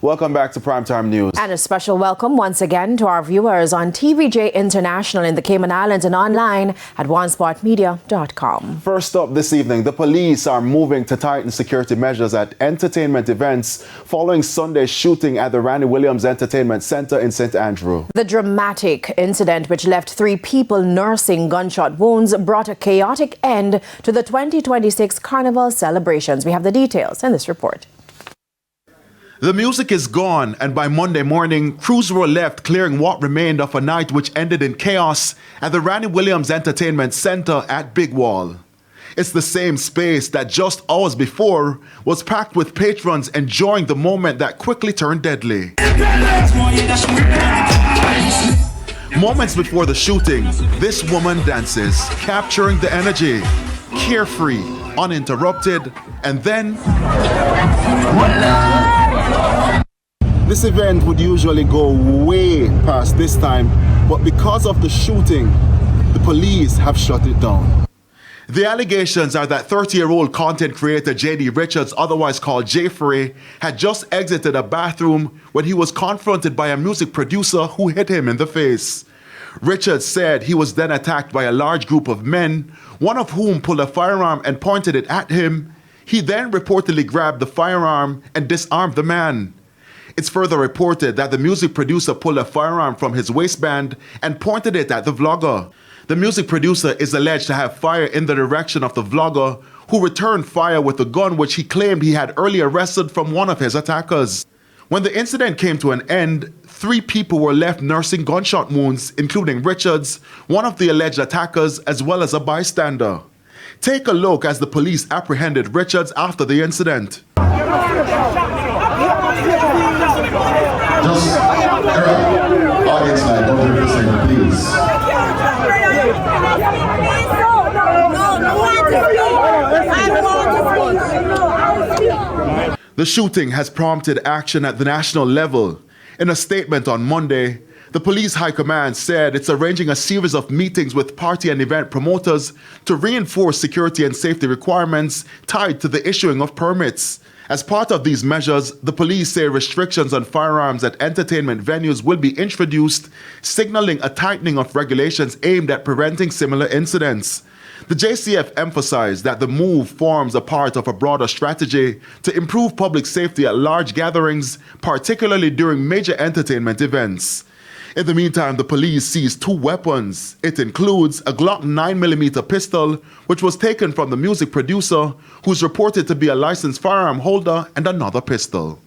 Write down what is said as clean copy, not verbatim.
Welcome back to Primetime News. And a special welcome once again to our viewers on TVJ International in the Cayman Islands and online at onespotmedia.com. First up this evening, the police are moving to tighten security measures at entertainment events following Sunday's shooting at the Randy Williams Entertainment Center in St. Andrew. The dramatic incident, which left 3 people nursing gunshot wounds, brought a chaotic end to the 2026 Carnival celebrations. We have the details in this report. The music is gone, and by Monday morning, crews were left clearing what remained of a night which ended in chaos at the Randy Williams Entertainment Center at Big Wall. It's the same space that just hours before was packed with patrons enjoying the moment that quickly turned deadly. Moments before the shooting, this woman dances, capturing the energy, carefree, uninterrupted, and then this event would usually go way past this time, but because of the shooting, the police have shut it down. The allegations are that 30-year-old content creator J.D. Richards, otherwise called Jeffrey, had just exited a bathroom when he was confronted by a music producer who hit him in the face. Richards said he was then attacked by a large group of men, one of whom pulled a firearm and pointed it at him. He then reportedly grabbed the firearm and disarmed the man. It's further reported that the music producer pulled a firearm from his waistband and pointed it at the vlogger. The music producer is alleged to have fired in the direction of the vlogger, who returned fire with a gun which he claimed he had earlier wrested from one of his attackers. When the incident came to an end, 3 people were left nursing gunshot wounds, including Richards, one of the alleged attackers, as well as a bystander. Take a look as the police apprehended Richards after the incident. Just audience line, 100%, please. The shooting has prompted action at the national level. In a statement on Monday, the police high command said it's arranging a series of meetings with party and event promoters to reinforce security and safety requirements tied to the issuing of permits. As part of these measures, the police say restrictions on firearms at entertainment venues will be introduced, signaling a tightening of regulations aimed at preventing similar incidents. The JCF emphasized that the move forms a part of a broader strategy to improve public safety at large gatherings, particularly during major entertainment events. In the meantime, the police seized 2 weapons. It includes a Glock 9mm pistol, which was taken from the music producer, who's reported to be a licensed firearm holder, and another pistol.